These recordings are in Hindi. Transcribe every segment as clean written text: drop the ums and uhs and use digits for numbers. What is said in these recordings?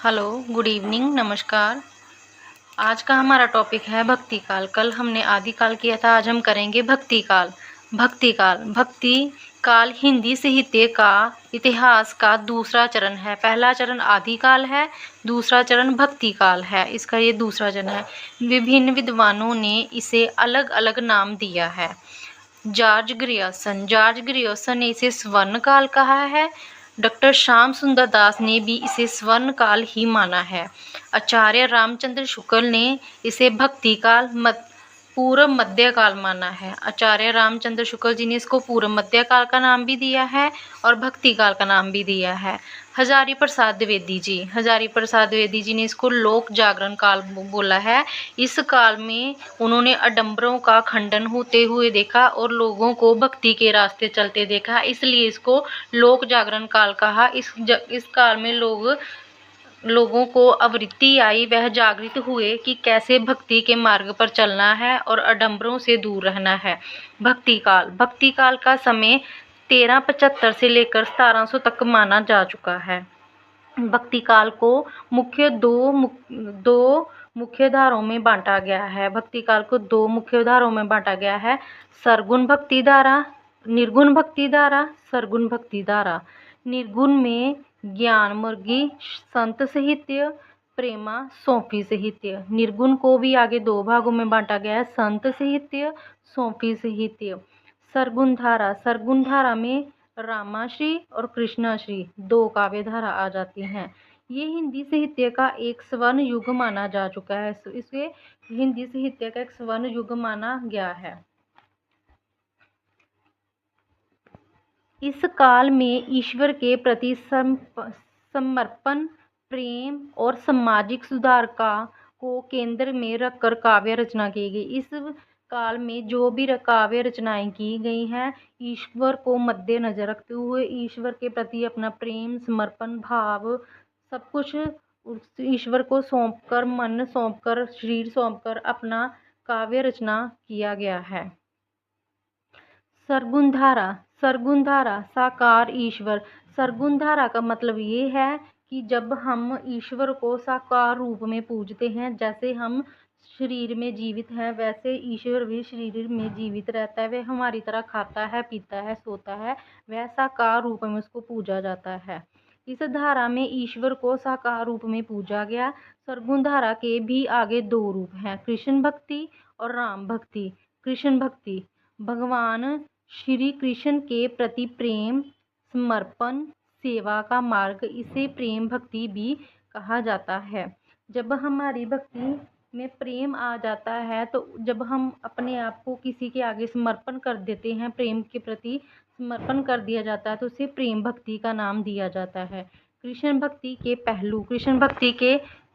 हेलो, गुड इवनिंग, नमस्कार। आज का हमारा टॉपिक है भक्ति काल। कल हमने आदि काल किया था, आज हम करेंगे भक्ति काल। भक्ति काल, भक्ति काल हिंदी साहित्य का इतिहास का दूसरा चरण है। पहला चरण आदि काल है, दूसरा चरण भक्ति काल है। इसका ये दूसरा चरण है। विभिन्न विद्वानों ने इसे अलग अलग नाम दिया है। जॉर्ज ग्रियर्सन ने इसे स्वर्ण काल कहा है। डॉक्टर श्याम सुंदर दास ने भी इसे स्वर्ण काल ही माना है। आचार्य रामचंद्र शुक्ल ने इसे भक्ति काल पूर्व मध्य काल माना है। आचार्य रामचंद्र शुक्ल जी ने इसको पूर्व मध्य काल का नाम भी दिया है और भक्ति काल का नाम भी दिया है। हजारी प्रसाद द्विवेदी जी ने इसको लोक जागरण काल बोला है। इस काल में उन्होंने आडंबरों का खंडन होते हुए देखा और लोगों को भक्ति के रास्ते चलते देखा, इसलिए इसको लोक जागरण काल कहा। इस काल में लोगों को आवृत्ति आई, वह जागृत हुए कि कैसे भक्ति के मार्ग पर चलना है और आडंबरों से दूर रहना है। भक्ति काल का समय 1375 से लेकर 1700 तक माना जा चुका है। भक्ति काल को दो मुख्य धाराओं में बांटा गया है। भक्ति काल को दो मुख्य धाराओं में बांटा गया है, सरगुण भक्ति धारा, निर्गुण भक्ति धारा, सरगुण भक्ति धारा। निर्गुण में ज्ञान मुर्गी संत साहित्य, प्रेमा सौंफी साहित्य। निर्गुण को भी आगे दो भागों में बांटा गया है, संत साहित्य, सौंफी साहित्य। सरगुण धारा में रामाश्री और कृष्णाश्री दो काव्य धारा आ जाती हैं। ये हिंदी साहित्य का एक स्वर्ण युग माना जा चुका है। इसे हिंदी साहित्य का एक स्वर्ण युग माना गया है। इस काल में ईश्वर के प्रति समर्पण, प्रेम और सामाजिक सुधार को केंद्र में रखकर काव्य रचना की गई। इस काल में जो भी काव्य रचनाएं की गई हैं, ईश्वर को मद्देनजर रखते हुए ईश्वर के प्रति अपना प्रेम, समर्पण भाव सब कुछ ईश्वर को सौंपकर, मन सौंपकर, शरीर सौंपकर अपना काव्य रचना किया गया है। सरगुण धारा साकार ईश्वर। सरगुण धारा का मतलब ये है कि जब हम ईश्वर को साकार रूप में पूजते हैं, जैसे हम शरीर में जीवित हैं वैसे ईश्वर भी शरीर में जीवित रहता है। वह हमारी तरह खाता है, पीता है, सोता है, वह साकार रूप में उसको पूजा जाता है। इस धारा में ईश्वर को साकार रूप में पूजा गया। सरगुण धारा के भी आगे दो रूप हैं, कृष्ण भक्ति और राम भक्ति। कृष्ण भक्ति भगवान श्री कृष्ण के प्रति प्रेम, समर्पण, सेवा का मार्ग, इसे प्रेम भक्ति भी कहा जाता है। जब हमारी भक्ति में प्रेम आ जाता है, तो जब हम अपने आप को किसी के आगे समर्पण कर देते हैं, प्रेम के प्रति समर्पण कर दिया जाता है, तो उसे प्रेम भक्ति का नाम दिया जाता है। कृष्ण भक्ति के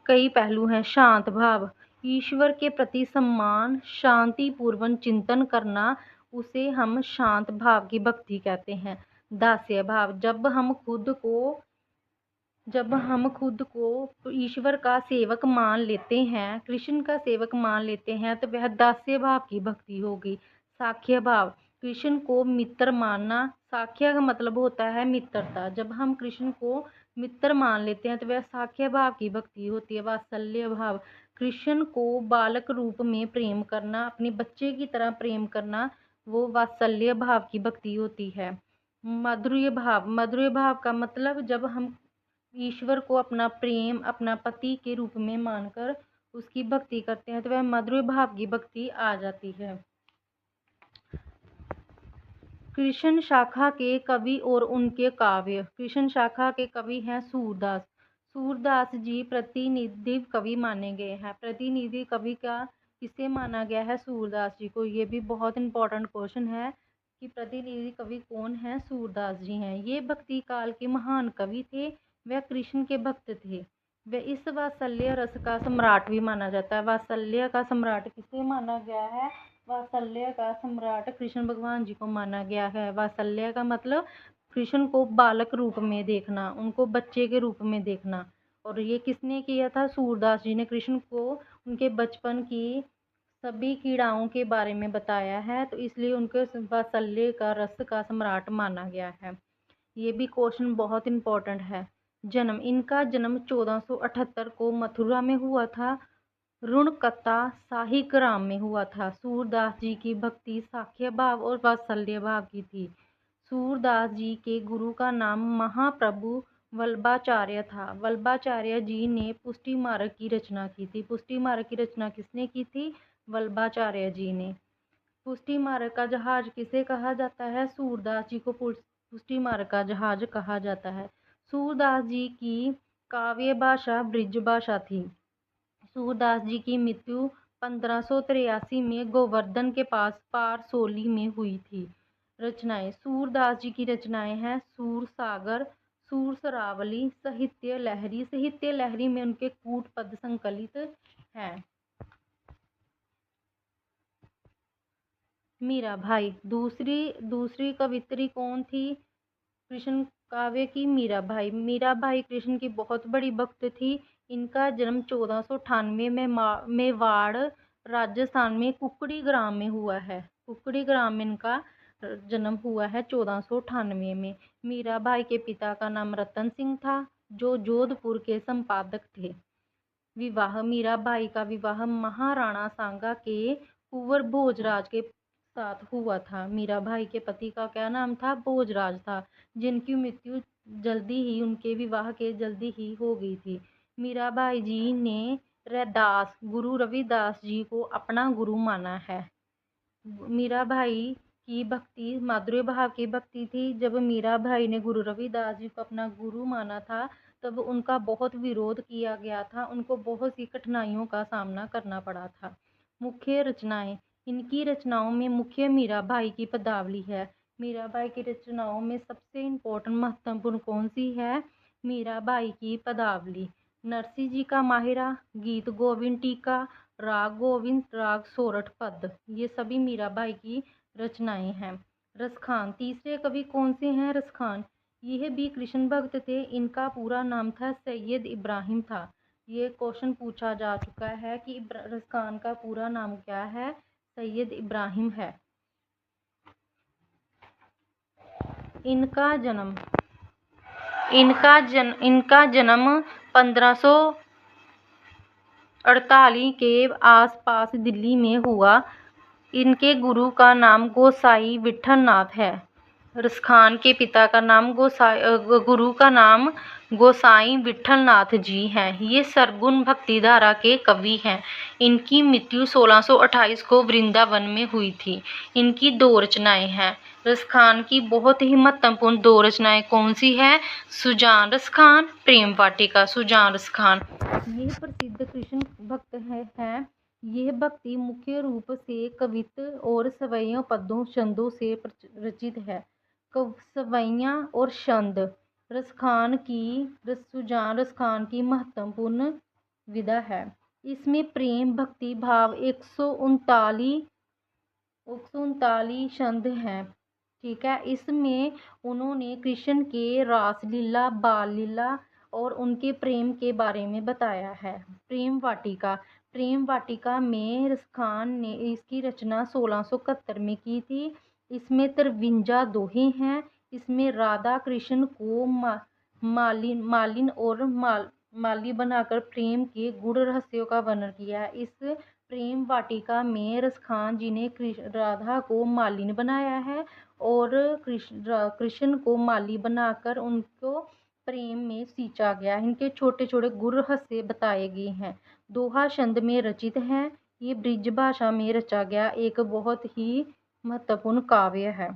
कई पहलू हैं। शांत भाव, ईश्वर के प्रति सम्मान, शांतिपूर्वक चिंतन करना, उसे हम शांत भाव की भक्ति कहते हैं। दास्य भाव, जब हम खुद को ईश्वर का सेवक मान लेते हैं, कृष्ण का सेवक मान लेते हैं, तो वह दास्य भाव की भक्ति होगी। साख्य भाव, कृष्ण को मित्र मानना। साख्य का मतलब होता है मित्रता। जब हम कृष्ण को मित्र मान लेते हैं तो वह साख्य भाव की भक्ति होती है। वात्सल्य भाव, कृष्ण को बालक रूप में प्रेम करना, अपने बच्चे की तरह प्रेम करना, वो वात्सल्य भाव की भक्ति होती है। माधुर्य भाव का मतलब जब हम ईश्वर को अपना प्रेम, अपना पति के रूप में मानकर उसकी भक्ति करते हैं, तो वह माधुर्य भाव की भक्ति आ जाती है। कृष्ण शाखा के कवि और उनके काव्य। कृष्ण शाखा के कवि हैं सूरदास जी प्रतिनिधि कवि माने गए हैं। प्रतिनिधि कवि का किसे माना गया है? सूरदास जी को। ये भी बहुत इंपॉर्टेंट क्वेश्चन है कि प्रतिनिधि कवि कौन है? सूरदास जी हैं। ये भक्ति काल के महान कवि थे, वह कृष्ण के भक्त थे। वह इस वात्सल्य रस का सम्राट भी माना जाता है। वात्सल्य का सम्राट किसे माना गया है? वात्सल्य का सम्राट कृष्ण भगवान जी को माना गया है। वात्सल्य का मतलब कृष्ण को बालक रूप में देखना, उनको बच्चे के रूप में देखना। और ये किसने किया था? सूरदास जी ने कृष्ण को उनके बचपन की सभी कीड़ाओं के बारे में बताया है, तो इसलिए उनके वात्सल्य का रस का सम्राट माना गया है। ये भी क्वेश्चन बहुत इंपॉर्टेंट है। जन्म, इनका जन्म 1478 को मथुरा में हुआ था। रुणकता शाहीग्राम में हुआ था। सूरदास जी की भक्ति साख्य भाव और वात्सल्य भाव की थी। सूरदास जी के गुरु का नाम महाप्रभु वल्लभाचार्य था। वल्लभाचार्य जी ने पुष्टि मार्ग की रचना की थी। पुष्टि मार्ग की रचना किसने की थी? वल्लभाचार्य जी ने। पुष्टि मार्ग का जहाज किसे कहा जाता है? सूरदास जी को पुष्टि मार्ग का जहाज कहा जाता है। सूरदास जी की काव्य भाषा ब्रज भाषा थी। सूरदास जी की मृत्यु 1583 में गोवर्धन के पास पारसोली में हुई थी। रचनाएं, सूरदास जी की रचनाएं हैं सूर सागर, सूर सरावली, साहित्य लहरी। साहित्य लहरी में उनके कूट पद संकलित हैं। मीराबाई दूसरी कवित्री कौन थी कृष्ण काव्य की? मीराबाई। मीराबाई कृष्ण की बहुत बड़ी भक्त थी। इनका जन्म 1498 में मेवाड़ राजस्थान में कुकड़ी ग्राम में हुआ है। कुकड़ी ग्राम में इनका जन्म हुआ है 1498 में। मीराबाई के पिता का नाम रतन सिंह था, जो जोधपुर के संपादक थे। विवाह, मीराबाई का विवाह महाराणा सांगा के कुंवर भोजराज के साथ हुआ था। मीराबाई के पति का क्या नाम था? भोजराज था, जिनकी मृत्यु जल्दी ही उनके विवाह के जल्दी ही हो गई थी। मीराबाई जी ने गुरु रविदास जी को अपना गुरु माना है। मीराबाई की भक्ति माधुर्य भाव की भक्ति थी। जब मीराबाई ने गुरु रविदास जी को अपना गुरु माना था, तब उनका बहुत विरोध किया गया था। उनको बहुत सी कठिनाइयों का सामना करना पड़ा था। मुख्य रचनाएं, इनकी रचनाओं में मुख्य मीराबाई की पदावली है। मीराबाई की रचनाओं में सबसे इम्पोर्टेंट महत्वपूर्ण कौन सी है? मीराबाई की पदावली। नरसिंह जी का माहिरा, गीत गोविंद टीका, राग गोविंद, राग सोरठ पद, ये सभी मीराबाई की रचनाएं हैं। रसखान, तीसरे कवि कौन से हैं? रसखान, यह भी कृष्ण भक्त थे। इनका पूरा नाम था सैयद इब्राहिम था। ये क्वेश्चन पूछा जा चुका है कि रसखान का पूरा नाम क्या है? सैयद इब्राहिम है। इनका जन्म 1548 के आसपास दिल्ली में हुआ। इनके गुरु का नाम गोसाई विठलनाथ है। रसखान के पिता का नाम गुरु का नाम गोसाई विठलनाथ जी हैं। ये सरगुण भक्तिधारा के कवि हैं। इनकी मृत्यु 1628 को वृंदावन में हुई थी। इनकी 2 रचनाएं हैं। रसखान की बहुत ही महत्वपूर्ण 2 रचनाएं कौन सी है? सुजान रसखान, प्रेम वाटिका। सुजान रसखान ये प्रसिद्ध कृष्ण भक्त हैं। यह भक्ति मुख्य रूप से कवित्त और सवैयों पदों छंदों से रचित है। सवैयां और छंद। सुजान रसखान की महत्वपूर्ण विधा है। इसमें प्रेम भक्ति भाव 139 छंद हैं। ठीक है। इसमें उन्होंने कृष्ण के रासलीला, बाल लीला और उनके प्रेम के बारे में बताया है। प्रेम वाटिका में रसखान ने इसकी रचना 1671 में की थी। इसमें 53 दोहे हैं। इसमें राधा कृष्ण को मालिन और माली बनाकर प्रेम के गूढ़ रहस्यों का वर्णन किया है। इस प्रेम वाटिका में रसखान जी ने राधा को मालिन बनाया है और कृष्ण को माली बनाकर उनको प्रेम में सींचा गया। इनके छोटे छोटे गूढ़ रहस्य बताए गए हैं। दोहा छंद में रचित हैं। ये ब्रज भाषा में रचा गया एक बहुत ही महत्वपूर्ण काव्य है।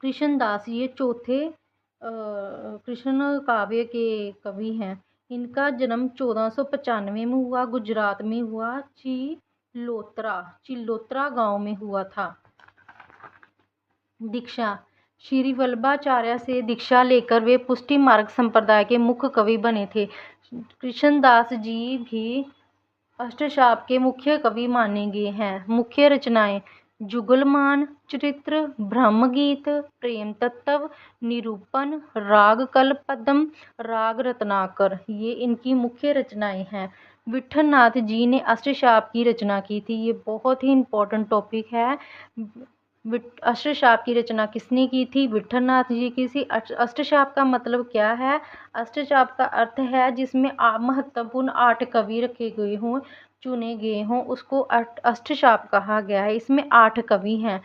कृष्णदास ये चौथे कृष्ण काव्य के कवि हैं। इनका जन्म 1495 में हुआ। गुजरात में हुआ। चिल्लोत्रा गांव में हुआ था। दीक्षा, श्री वल्लभाचार्य से दीक्षा लेकर वे पुष्टि मार्ग संप्रदाय के मुख्य कवि बने थे। कृष्णदास जी भी अष्टशाप के मुख्य कवि माने गए हैं। मुख्य रचनाएं जुगलमान चरित्र, ब्रह्मगीत, प्रेम तत्व, निरूपण, राग कल्पद्म, राग रत्नाकर, ये इनकी मुख्य रचनाएं हैं। विठलनाथ जी ने अष्टशाप की रचना की थी। ये बहुत ही इम्पोर्टेंट टॉपिक है। अष्टशाप की रचना किसने की थी? विठलनाथ जी की थी। अष्टशाप का मतलब क्या है? अष्टशाप का अर्थ है जिसमें महत्वपूर्ण 8 कवि रखे गए हों, चुने गए हों, उसको अष्टशाप कहा गया है। इसमें 8 कवि हैं।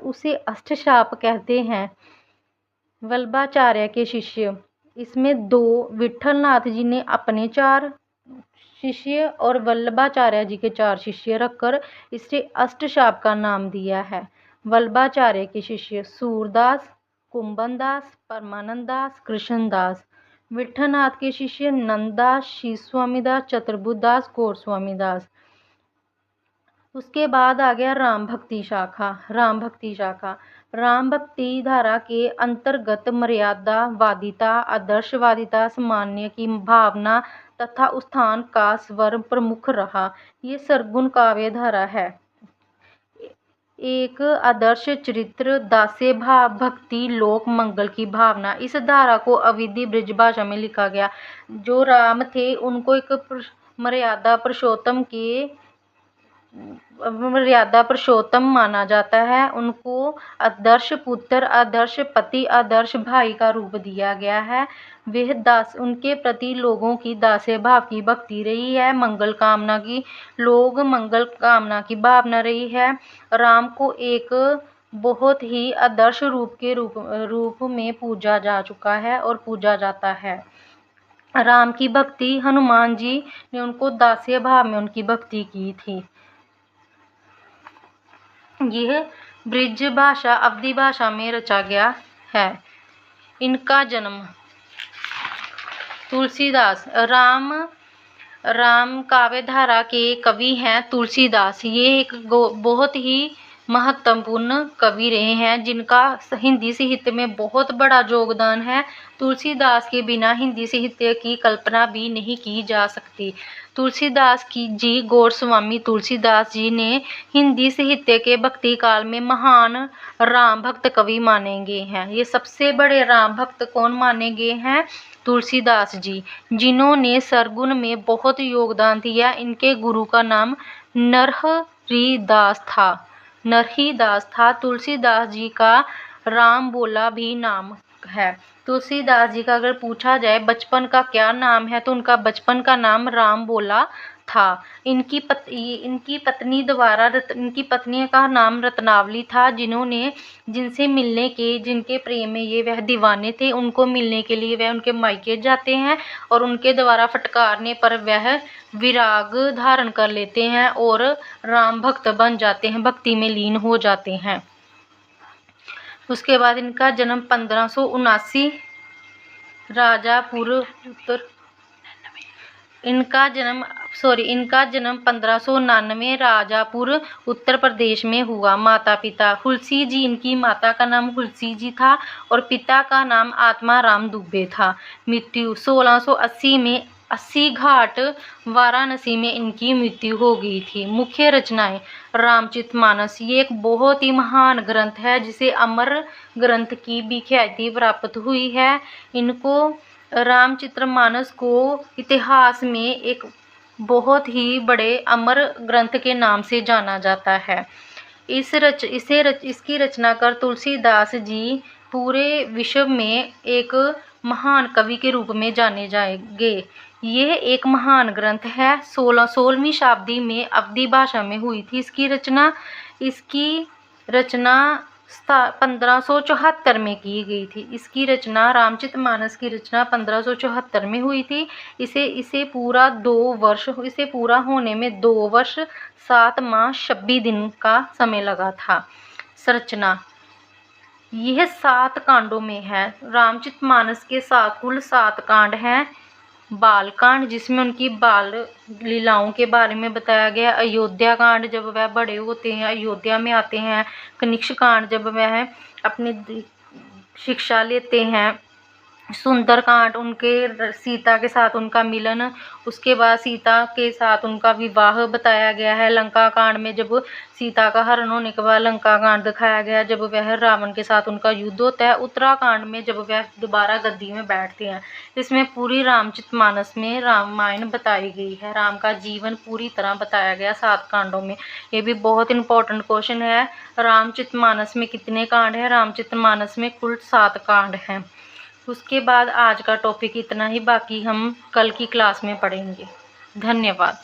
उसे अष्टशाप कहते हैं। वल्लभाचार्य के शिष्य, इसमें 2 विठलनाथ जी ने अपने 4 शिष्य और वल्लभाचार्य जी के 4 शिष्य रखकर इसे अष्टशाप का नाम दिया है। वल्लभाचार्य के शिष्य सूरदास, कुंभनदास, परमानंददास, कृष्णदास। विठलनाथ के शिष्य नंददास, शिवस्वामीदास, चतुर्बुद्धदास, गौरस्वामीदास। उसके बाद आ गया राम भक्ति शाखा। राम भक्ति शाखा राम भक्ति धारा के अंतर्गत मर्यादावादिता, आदर्शवादिता, सामान्य की भावना तथा उत्थान का स्वर प्रमुख रहा। ये सरगुण काव्य धारा है। एक आदर्श चरित्र, दास्य भाव, भक्ति, लोक मंगल की भावना। इस धारा को अवधी ब्रज भाषा में लिखा गया। जो राम थे उनको एक मर्यादा पुरुषोत्तम माना जाता है। उनको आदर्श पुत्र, आदर्श पति, आदर्श भाई का रूप दिया गया है। उनके प्रति लोगों की दास्य भाव की भक्ति रही है। मंगल कामना की भावना रही है। राम को एक बहुत ही आदर्श रूप में पूजा जा चुका है और पूजा जाता है। राम की भक्ति, हनुमान जी ने उनको दास्य भाव में उनकी भक्ति की थी। यह ब्रज भाषा अवधी भाषा में रचा गया है। इनका जन्म तुलसीदास। राम काव्य धारा के कवि हैं तुलसीदास। ये एक बहुत ही महत्वपूर्ण कवि रहे हैं जिनका हिंदी साहित्य में बहुत बड़ा योगदान है। तुलसीदास के बिना हिंदी साहित्य की कल्पना भी नहीं की जा सकती। गौरस्वामी तुलसीदास जी ने हिंदी साहित्य के भक्ति काल में महान राम भक्त कवि माने गए हैं। ये सबसे बड़े राम भक्त कौन माने गए हैं? तुलसीदास जी, जिन्होंने सरगुण में बहुत योगदान दिया। इनके गुरु का नाम नरहरिदास था। तुलसीदास जी का राम बोला भी नाम है। तुलसीदास जी का अगर पूछा जाए बचपन का क्या नाम है तो उनका बचपन का नाम राम बोला था। इनकी पत्नी का नाम रत्नावली था। जिनके प्रेम में ये वह दीवाने थे, उनको मिलने के लिए वह उनके मायके जाते हैं और उनके द्वारा फटकारने पर वह विराग धारण कर लेते हैं और राम भक्त बन जाते हैं, भक्ति में लीन हो जाते हैं। उसके बाद इनका जन्म 1579 इनका जन्म 1599 राजापुर उत्तर प्रदेश में हुआ। माता पिता हुलसी जी, इनकी माता का नाम हुलसी जी था और पिता का नाम आत्माराम दुबे था। मृत्यु 1680 में 80 घाट वाराणसी में इनकी मृत्यु हो गई थी। मुख्य रचनाएं रामचरितमानस, ये एक बहुत ही महान ग्रंथ है जिसे अमर ग्रंथ की भी ख्याति प्राप्त हुई है। इनको रामचरितमानस को इतिहास में एक बहुत ही बड़े अमर ग्रंथ के नाम से जाना जाता है। इसकी रचना कर तुलसीदास जी पूरे विश्व में एक महान कवि के रूप में जाने जाएंगे। यह एक महान ग्रंथ है। 16वीं शताब्दी में अवधी भाषा में हुई थी इसकी रचना 1574 में की गई थी। इसकी रचना रामचरितमानस की रचना 1574 में हुई थी। इसे पूरा होने में 2 वर्ष 7 माह 26 दिन का समय लगा था। संरचना यह 7 कांडों में है। रामचरितमानस के कुल 7 कांड हैं। बालकांड, जिसमें उनकी बाल लीलाओं के बारे में बताया गया। अयोध्या कांड, जब वह बड़े होते हैं, अयोध्या में आते हैं। कनिष्क कांड, जब वह अपनी शिक्षा लेते हैं। सुंदरकांड उनके सीता के साथ उनका मिलन, उसके बाद सीता के साथ उनका विवाह बताया गया है। लंका कांड में जब सीता का हरण होने के बाद लंका कांड दिखाया गया जब वह रावण के साथ उनका युद्ध होता है। उत्तराखंड में जब वह दोबारा गद्दी में बैठते हैं। इसमें पूरी रामचरितमानस में रामायण बताई गई है, राम का जीवन पूरी तरह बताया गया 7 कांडों में। ये भी बहुत इंपॉर्टेंट क्वेश्चन है। रामचरितमानस में कितने कांड है? रामचरितमानस में कुल 7 कांड हैं। उसके बाद आज का टॉपिक इतना ही, बाकी हम कल की क्लास में पढ़ेंगे। धन्यवाद।